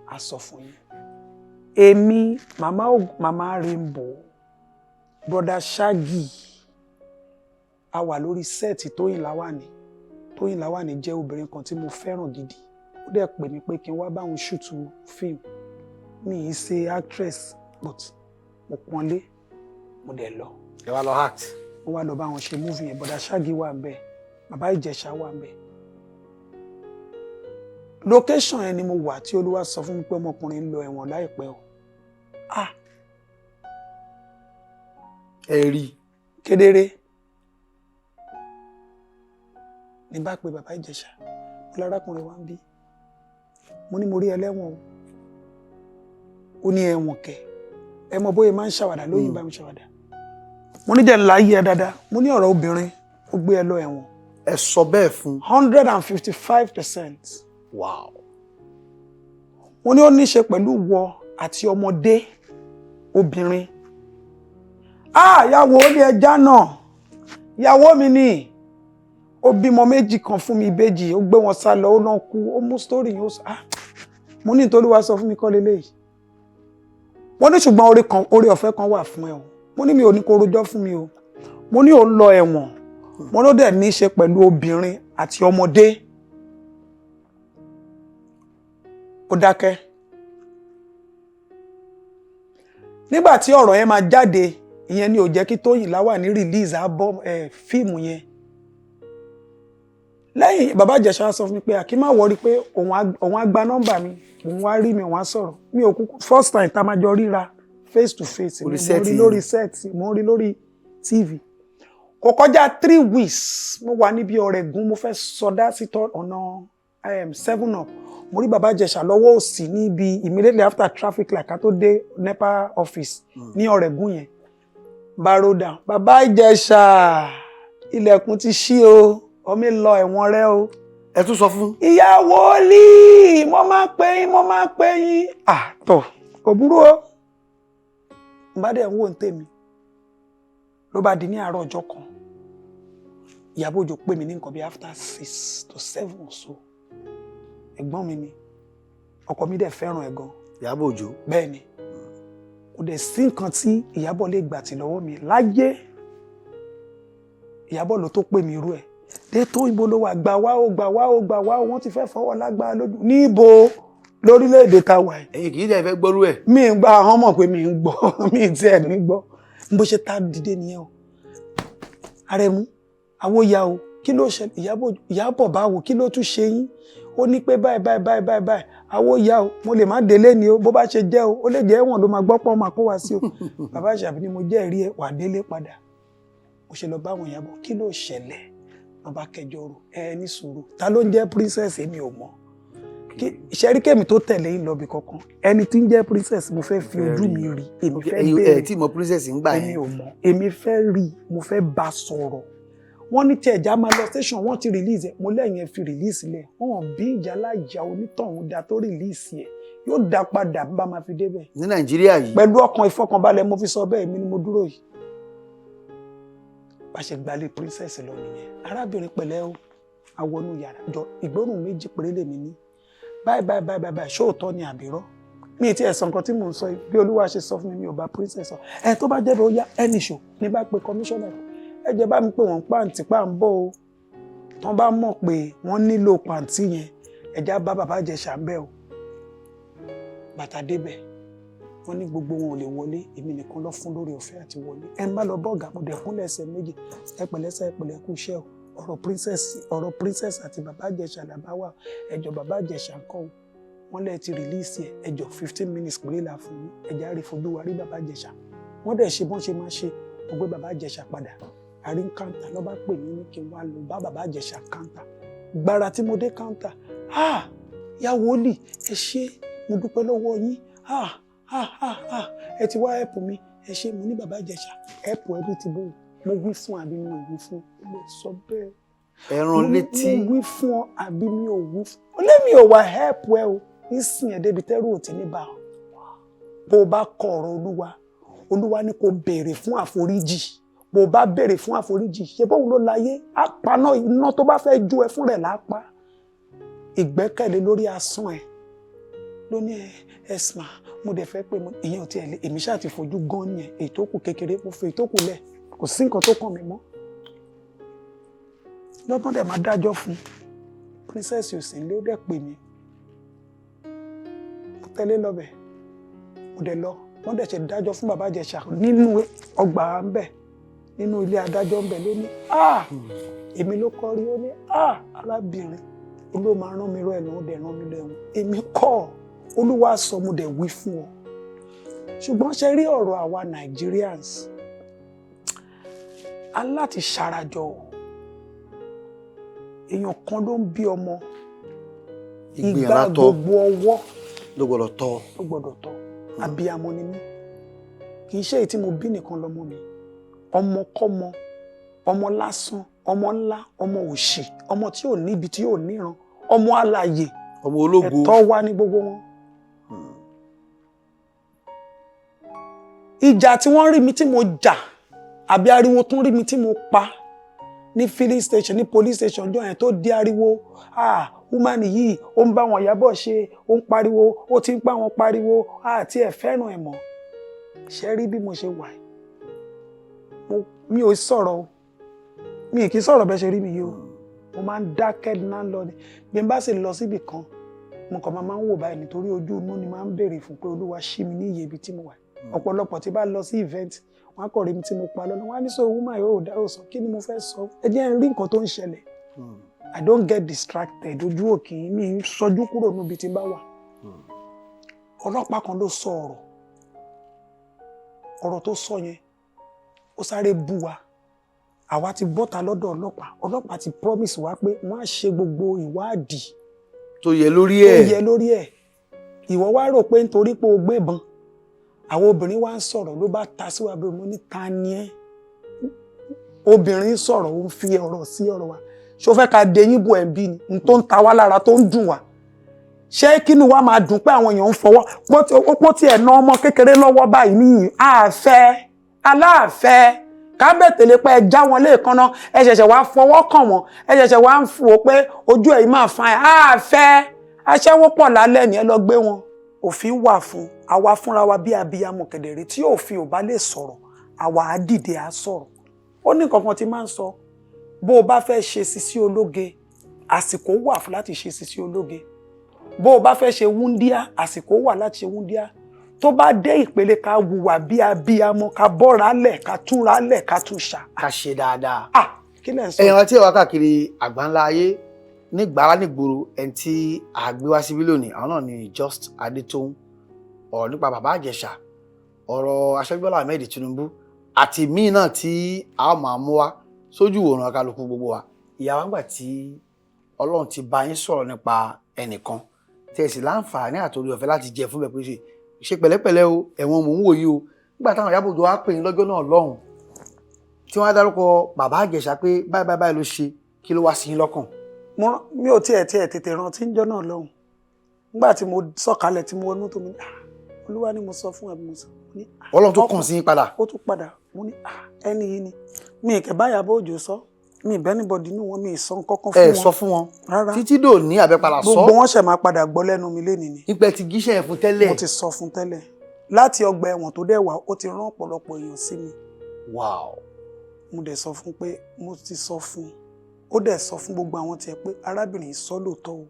a sọ fún yín. Èmi màmá Rainbow brother Shaggy a wà lórí sẹ́ẹ̀tì Tóyìn Láwàní jẹ́ obìnrin kan tí mo fẹ́ràn gidi. Ó dẹ̀ pè mí pé kí n wá bá òun ṣùtù fíìmù. Mi ì ṣe actress but mo pọ́nlé mo dẹ̀ lọ. Ẹ wá lọ act. Mo wá lọ bá wọn ṣe múfì yẹn brother Shaggy wà ńbẹ̀ bàbá Ìjẹ̀ṣà wà ńbẹ̀. Location yẹn ni mo wà tí Olúwa sọ fún mi pé ọmọkùnrin ń lọ ẹ̀wọ̀n láìpẹ́ o. Ẹ rí kedere ní bá pe bàbá Ìjẹ̀ṣà mo lárákùnrin wa ń bí mo ní mo rí ẹlẹ́wọ̀n o. Ó ní ẹ̀wọ̀n kẹ̀ ẹ mọ bóyá máa ń ṣàwàdà lóyìn bá mi ṣàwàdà. Mo ní jẹ́ láyé ẹ dáadáa mo ní ọ̀rọ̀ obìnrin ó gbé ẹ lọ ẹ̀wọ̀n. ẹ sọ bẹ́ẹ̀ fún. 155%. Wow. Mo ní ó ní ṣe pẹ̀lú wọ àti ọmọdé obìnrin ìyàwó ní ẹja náà ìyàwó mi ni ó bímọ méjì kan fún mi ìbejì ó gbé wọn sá lọ ó náà kú ó mú story yẹn ó sọ mo ní nítorí wàá sọ fún mi kọ́ lélẹ́yìí mo ní ṣùgbọ́n oore ọ̀fẹ́ kan wà fún ẹ o mo ní mi ò ní kó rojọ́ fún mi o mo ní ò ń lọ ẹ̀wọ̀n mo ló dẹ̀ ní í ṣe pẹ̀lú obìnrin àti ọmọdé ó dákẹ́ nígbà tí ọ̀rọ̀ yẹn máa jáde ìyẹn ni ò jẹ́ kí Tóyìn Láwà ní release album fíìmù yẹn lẹ́yìn bàbá Ìjẹ̀ṣà sọ fún mi pé àkí má wọrí pé òun á gba nọ́mbà mi òun wá rí mi òun á sọ̀rọ̀ mi ò kúkú first time tá a máa jọ ríra face to face mo rí lórí set mo rí lórí TV kò kọjá 3 weeks mo wà níbi Ọ̀rẹ́gùn mo fẹ́ sọdá sí ọ̀nà 7 up mo rí bàbá Ìjẹ̀ṣà lọ́wọ́ òsì níbi immediately after traffic light ká tó dé NEPA office ní Ọ̀rẹ́gùn yẹn bá roll down bàbá Ìjẹ̀ṣà ilẹ̀kùn ti ṣí o ọmọ lọ ẹ̀wọ̀n rẹ o. ẹ tún sọ fún. ìyàwó lì mo máa pè yín tọ̀ kò burú o n bá dẹ̀ ń wò ń tèmi ló bá di ní àárọ̀ ọjọ́ kan Ìyábọ̀ Òjó pè mí ní nǹkan bíi after 6 to 7 or so ẹ̀gbọ́n mi ni ọkọ mi dẹ̀ fẹ́ràn ẹ̀ gan. Ìyábọ̀ Òjó. bẹ́ẹ̀ ni kò dẹ̀ sí nǹkan tí Ìyábọ̀ lè gbà tì lọ́wọ́ mi láyé Ìyábọ̀ ló tó pè mí irú ẹ̀ dé tó ibo ló wà gbà wá o wọ́n ti fẹ́ fọwọ́ lágbára lójú níbo lórílẹ̀‐èdè ta wà yìí. ẹ̀yin kì í dẹ̀ fẹ́ gbọ́rú ẹ̀. mi ń gba àwọn mọ̀ pé mi ń gbọ́ mi ì tiẹ̀ ní gbọ́ bó ṣe tá dìde nìyẹn o Àrẹ̀mú àwòyá o kí ló ṣe Ìyábọ̀ báwo kí ló tún ṣe yín ó ní pé báyìí àwòyá o mo lè má délé ni o bó bá ṣe jẹ́ o ó lè jẹ́ ẹ̀wọ̀n ló máa gbọ́ pọ́n máa kó wá sí o bàbá Àṣàbí ni mo jẹ́ ẹ̀rí ẹ̀ wà délé padà mo ṣe lọ bá àwọn Ìyábọ̀ kí ló ṣẹlẹ̀ bàbá kẹjọ rò ẹ ní sùúrù ta ló ń jẹ́ princess èmi ò mọ̀ ìṣẹ́ríkèmí tó tẹ̀lé yín lọ bí kankan ẹni tí ń jẹ́ princess mo fẹ́ fi ojú mi rí èmi fẹ́ bẹ́ẹ̀ ẹ tí mo princess ń gbà yẹn èmi ò mọ̀ èmi fẹ́ rí mo fẹ́ bá sọ̀rọ̀ wọ́n ní tí ẹ̀já máa lọ station wọ́n ti release ẹ̀ mo lẹ́yìn ẹ̀ fi release lẹ̀ wọ́n bí ìjà lájà onítọ̀hún da tó release ẹ̀ yóò dá padà bá máa fi débẹ̀. ní Nàìjíríà yìí. pẹ̀lú ọkàn ìfọkànbalẹ̀ mo fi sọ bẹ́ẹ̀ mi ni mo dúró yìí bá ṣe gbalẹ̀ princess lọ nìyẹn arábìnrin pẹ̀lẹ́ o àwọnú yàrá jọ ìgbóhùn méjì péré lèmi ní báyìí ṣóòótọ́ ni àbírọ́ mi ì tí ẹ̀ sọ nǹkan tí mò ń sọ yìí bí Olúwa ṣe sọ fún mi mi ò bá princess sọ ẹ tó bá jẹ́ bẹ́ẹ̀ ó yá ẹnì ṣò ní bá pe commissioner ẹ jẹ́ bá mi pé wọ́n pàǹtí pàǹbọ̀ o tán bá mọ̀ pé wọ́n nílò pàǹtí yẹn ẹ̀já bá bàbá Ìjẹ̀ṣà ń bẹ̀ o bàtà débẹ̀ wọ́n ní gbogbo wọn ò lè wọlé èmi nìkan lọ fún lórí ọ̀fẹ́ àti wọlé ẹ ń bá lọ bọ́ọ̀gà mo dẹ̀ kúnlẹ̀ ẹsẹ̀ méjì ẹ pẹ̀lẹ́ kú iṣẹ́ o ọ̀rọ̀ princess àti bàbá Ìjẹ̀ṣà làbá wà ẹjọ́ bàbá Ìjẹ̀ṣà ń kọ́ o wọ́n lẹ́ẹ̀ ti release ẹ̀ ẹjọ́ 15 minutes péré là fún mi ẹ̀já rí fojú wa rí bàbá Ìjẹ̀ṣà wọ́n dẹ̀ ṣe bọ́n ṣe máa ṣe mo gbé bàbá Ìjẹ̀ṣà padà àrí káńtà ló bá pè mí ní kí n wá lọ bá bàbá Ìjẹ̀ṣà káńtà gbàrà tí mo dé káńtà ìyá wòlíì ẹ ṣé mo dúpẹ́ lọ́wọ́ yín ẹ ti wá ẹ̀pù mi ẹ ṣé mo ní bàbá Ìjẹ̀ṣà ẹ̀pù ẹbí ti bò mo wí fún àbí mi ò wí fún ó lè sọ bẹ́ẹ̀ ẹran létí mo wí fún ọ àbí mi ò wí fún ọ lẹ́mi ò wá ẹ̀pù ẹ o nísìn ẹ̀ débi tẹ́rù ò ti ní bá ọ bó o bá kọ ọ̀rọ̀ Olúwa ní kó béèrè fún àforíjì bó o bá béèrè fún àforíjì ṣe bóun ló láyé apaná iná tó bá fẹ́ jó ẹ fún rẹ̀ lápá ìgbẹ́kẹ̀lé lórí asán ẹ ló ní ẹ̀sìmà mo dẹ̀ fẹ́ pé ìyẹn ò tiẹ̀ lé èmi ṣáà ti fojú gan ni ẹ̀ èyí tó kù kékeré mo fi èyí tó kù lẹ̀ kò sí nǹkan tó kàn mí mọ́ lọ́gbọ́n dẹ̀ máa dájọ́ fún princess òsínlé ó dẹ̀ pè mí mo tẹ́lẹ̀ lọ́bẹ̀ mo dẹ̀ lọ wọ́n dẹ̀ ṣe dájọ́ fún bàbá Ìjẹ̀ṣà nínú ọgbà ń bẹ̀ nínú ilé adájọ́ ń bẹ̀ ló ní èmi ló kọ́ rí ó ní arábìnrin olóò máa rán mi rọ ẹ̀ lọ́wọ́ dẹ̀ rán mi lẹ́wọ̀n èmi kọ́ Olúwa sọ mo dẹ̀ wí fún ọ ṣùgbọ́n ṣe rí ọ̀rọ̀ àwa Nigerians aláti ṣarajọ èèyàn kan ló ń bí ọmọ ìgbà gbogbo ọwọ́ ló gbọ́dọ̀ tọ́ abiyamọ ni mí kì í ṣe èyí tí mo bí nìkan lọ́mọ mi ọmọkọ́mọ ọmọ lásán ọmọ ńlá ọmọ òṣì ọmọ tí ò níbi tí ò níran ọmọ alààyè ọmọ ológo ẹ̀tọ́ wà ní gbogbo wọn. ìjà tí wọ́n rí mi tí mo jà àbí ariwo tún rí mi tí mo pa ní filling station ní police station jọ yẹn tó di ariwo woman yìí ó ń bá wọn Ìyábọ̀ ṣe ó ń pariwo ó ti ń pa wọn pariwo àti ẹ̀ fẹ́ràn ẹ̀ mọ́ ṣe rí bí mo ṣe wà mi ò sọ̀rọ̀ o mi kì í sọ̀rọ̀ bẹ́ẹ̀ ṣe rí mi yìí o mo máa ń dákẹ́ náà lọ ni bí n bá sì lọ síbì kan mo kàn máa ń wò báyìí nítorí ojú inú ni máa ń béèrè fún pé Olúwa ṣí mi ní iye ibi tí mo wà ọ̀pọ̀lọpọ̀ tí bá lọ sí event wọn á kọ̀ rí mi tí mo pa lọ́nà wọn á ní sọ woman yóò dá ò sọ kí ni mo fẹ́ sọ ẹ jẹ́ n rí nǹkan tó ń ṣẹlẹ̀ I don't get distracted ojú òkè mi ń sọjú kúrò níbi tí n bá wà ọlọ́pàá kan ló sọ ọ̀rọ̀ tó sọ yẹn ó sáré bú wa àwa ti bọ́ta lọ́dọ̀ ọlọ́pàá ti promise wa pé wọ́n á ṣe gbogbo ìwádìí tó yẹ lórí ẹ̀ ìwọ wá rò pé nítorí pé o gbébọn àwọn obìnrin wá ń sọ̀rọ̀ ló bá ta sí wa bí mo ní ta ni ẹ́ obìnrin sọ̀rọ̀ ó ń fi ọ̀rọ̀ sí ọ̀rọ̀ wa ṣó fẹ́ ká de yín bò ẹ̀ bí ni tó ń ta wá lára tó ń dùn wá ṣé kínú wa máa dùn pé àwọn èèyàn ń fọwọ́ pọ́ tí ẹ̀ ná ọmọ kékeré lọ́wọ́ báyìí níyìn aláàfẹ́ kábẹ̀tẹ̀lé pé ẹ já wọn léèkánná ẹ ṣẹ̀ṣẹ̀ wá fọwọ́ kàn wọ́n ẹ ṣẹ̀ṣẹ̀ wá ń fò pé ojú ẹ̀ máa fa ẹ̀ àfẹ́ aṣẹ́wó pọ̀ lálẹ́ ni ẹ lọ gbé wọn òfin wà fún àwa fúnra wa bí abiyamọ kedere tí òfin ò bá lè sọ̀rọ̀ àwa á dìde á sọ̀rọ̀ ó ní nǹkan kan tí máa ń sọ bó o bá fẹ́ ṣe sisi ológe àsìkò wà fún láti ṣe sisi ológe bó o bá fẹ́ ṣe wúndíá àsìkò wà láti ṣe wúndíá tó bá dé ìpele ká wùwà bí abiyamọ ká bọ́ra lẹ̀ ká túnra lẹ̀ ká tún ṣà. ká ṣe dáadáa. kí lẹ̀ ń sọ. ẹ̀yàn tí ẹ wá káàkiri àgbáńlá ayé nígbàrá nígboro ẹni tí a gbé wá síbí lónìí àwọn náà ni Justadetoun ọ̀rọ̀ nípa bàbá Ìjẹ̀ṣà ọ̀rọ̀ Aṣíwájú Bọ́lá Ahmed Tinubu àti míì náà tí a máa mú wá sójú ìwòran kálukú gbogbo wa ìyá wa ńgbà tí Ọlọ́run ti bá yín sọ̀rọ̀ nípa ẹnìkan tí ẹ sì láǹfààní àtòrí ọ̀fẹ́ láti jẹ fún bẹ́ẹ̀ pé ṣe pẹ̀lẹ́pẹ̀lẹ́ o ẹ̀wọ̀n mò ń wò yìí o nígbà táwọn Ìyábọ̀ Òjó wá pè yín lọ́jọ́ náà lọ́hùn tí wọ́n á dárúkọ bàbá Ìjẹ̀ṣà pé báyìí ló ṣe kí ló wá sí yín lọ́kàn. mi ò tiẹ̀ tètè rántí níjọ́ náà lọ́hùn nígbà tí mo sọ̀kalẹ̀ tí mo wọnú tó mi ní Olúwa ni mo sọ fún ẹ mo sọ ní. Ọlọ́run tó kàn sí yín padà. ó tún padà mo ní ẹni yìí ni mi ìkẹ́ bá Ìyábọ̀ Òjó sọ mi ìbẹ́nibọ̀dì nínú wọn mi ìsọ kankan fún wọn. ẹ sọ fún wọn rárá títí dò ní àbẹ́padà sọ. gbogbo wọn ṣẹ̀ máa padà gbọ́ lẹ́nu mi lénìí ni. ìpẹ́ ti gíṣẹ́ yẹn fún tẹ́lẹ̀. mo ti sọ fún tẹ́lẹ̀ láti ọgbà ẹ̀wọ̀n tó dẹ̀ wá ó ti rán ọ̀pọ̀lọpọ̀ èèyàn sí mi. wow. mo dẹ̀ sọ fún pé mo ti sọ fún ó dẹ̀ sọ fún gbogbo àwọn tiẹ̀ pé arábìnrin sọ lóòótọ́ o.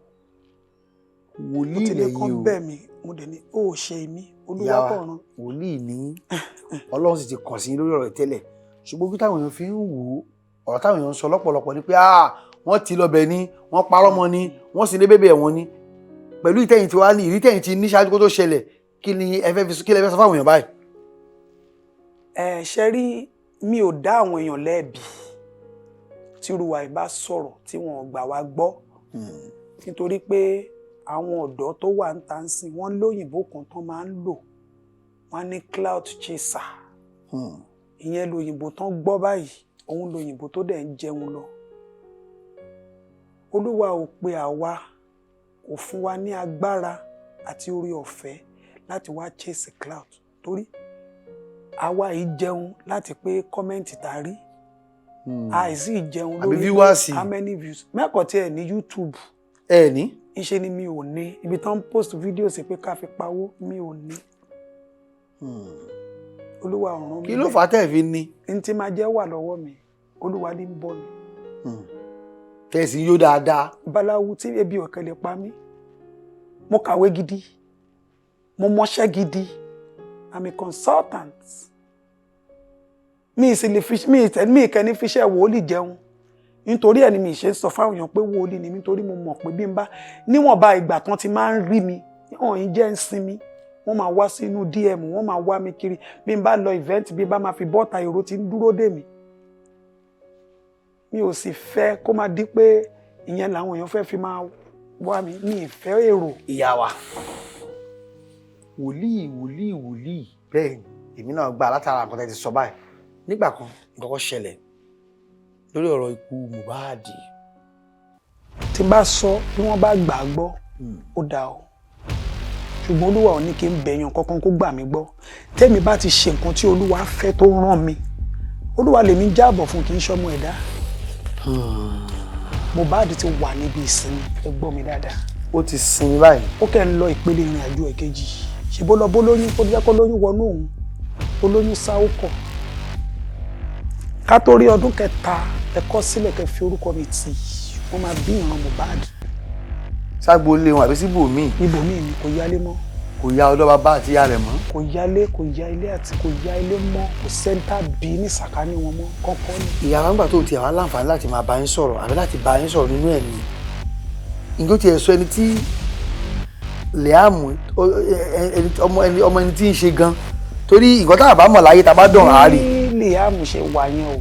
wòlíì lẹ́yìn o mo ti ní kán bẹ̀ mí mo dẹ̀ ní ó ṣe mí Olúwa kọ̀ ràn. wòlíì ní Ọlọ́run sì ti kàn sí lórí ọ̀rọ̀ tẹ́lẹ̀ ṣùgbọ́n bí táwọn èèyàn fi ń wò ó ọ̀rọ̀ táwọn èèyàn ń sọ lọ́pọ̀lọpọ̀ ni pé wọ́n ti lọ bẹ̀ ni wọ́n parọ́ mọ́ ni wọ́n sì lé bébè ẹ̀wọ̀n ni pẹ̀lú ìtẹ̀yìn tí wàá ní ìrítẹ̀yìn tí ní ṣáájú kó tó ṣẹlẹ̀ kí ni ẹ fẹ́ sọ fáwọn èèyàn báyìí. ṣe rí mi ò dá àwọn èèyàn lẹ́bi tí olúwa ìbá sọ̀rọ̀ tí wọ́n gbà wá gbọ́ nítorí pé àwọn ọ̀dọ́ tó wà ń ta ń sìn wọ́n lóyìnbó kan tán máa ń lò wọ́n ní cloud chaser ìyẹn lóyìnbó tán gbọ́ báyìí òun lóyìnbó tó dẹ̀ ń jẹun lọ olúwa ò pe àwa kò fún wa ní agbára àti orí ọ̀fẹ́ láti wá chase cloud torí àwa yìí jẹun láti pé kọ́mẹ́ǹtì tá a rí àìsí ìjẹun lórí how many views mẹ́kọ̀ọ́ tí ẹ̀ ní YouTube ẹ̀ ní ìṣe ni mi ò ní ibi tán post fídíò sí pé ká fi pawó mi ò ní olúwa ọ̀ràn mi kí ló fà á tẹ̀ fi ní. n tí máa jẹ́ wà lọ́wọ́ mi olúwa ní ń bọ̀ mi. tẹ̀sí yóò dáadáa. báláwo tí ebi ọ̀kẹ́ lè pa mí mo kàwé gidi mo mọṣẹ́ gidi I'm a consultant mi ìkẹ́ni fiṣẹ́ wòlíì jẹun nítorí ẹni mi ṣe ń sọ fáwọn èèyàn pé wòlíì ni nítorí mo mọ̀ pé bí n bá níwọ̀nba ìgbà tán ti máa ń rí mi hàn yín jẹ́ ń sinmi wọ́n máa wá sínú DM wọ́n máa wá mi kiri bí n bá lọ event bí n bá máa fi bọ́ta èrò tí ń dúró dè mí mi ò sì fẹ́ kó máa di pé ìyẹn làwọn èèyàn fẹ́ fi máa wá mi ní ìfẹ́ èrò. ìyá wa wòlíì bẹ́ẹ̀ ni èmi náà gbà látara nǹkan tẹ́ ti sọ báyìí nígbà kan nǹkan kan ṣẹlẹ̀ lórí ọ̀rọ̀ ikú Mohbad. tí bá sọ bí wọ́n bá gbà á gbọ́ ó dáa o ṣùgbọ́n olúwa ò ní kí n bẹ̀yàn kankan kó gbà mí gbọ́ tẹ́mi bá ti ṣe nǹkan tí olúwa fẹ́ tó rán mi olúwa lèmi jáàbọ̀ fún kì í ṣọmọ ẹ̀dá. Mohbad ti wà níbi ìsinmi ẹ gbọ́ mi dáadáa. Ó ti sinmi báyìí. Ó kẹ́ ń lọ ìpele ìrìn àjò ẹ̀kejì ṣe bó lọ bó lóyún ó jẹ́ kó lóyún wọnú òun olóyún sáwókọ̀ ká tó rí ọdún kẹta ẹ̀kọ́ sílẹ̀ kẹ́ fi orúkọ mi tì wọ́n máa bí ìran Mohbad. Ságbo lé wọn àbí síbòmíì. Ibòmíì ni kò yálé mọ́. Kò ya ọ̀dọ̀ bàbá àti ìyá rẹ̀ mọ́. Kò yálé kò ya ilé àti kò ya ilé mọ́ kò sẹ́ńtà bí ní sàkání wọn mọ́ kọ́kọ́ ni. Ìyá wa ń gbà tó ti àwọn aláǹfààní láti máa bá yín sọ̀rọ̀ àbí láti bá yín sọ̀rọ̀ nínú ẹ̀mí. Ǹjẹ́ ó ti ẹ̀ sọ ẹni tí Liam ọmọ ẹni tí ń ṣe gan torí nǹkan tá a bá mọ̀ láyé tá a bá dùn àárí. Bí Liam ṣe wà yẹn o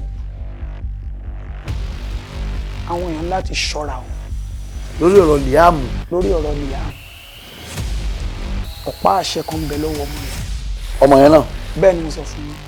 àwọn èèyàn láti ṣọ́ra o. Lórí ọ̀rọ̀ Liam. Lórí ọ̀rọ̀ Liam ọ̀pá àṣẹ kan ń bẹ lọ́wọ́ ọmọ yẹn. Ọmọ yẹn náà. Bẹ́ẹ̀ ni mo sọ fún yín.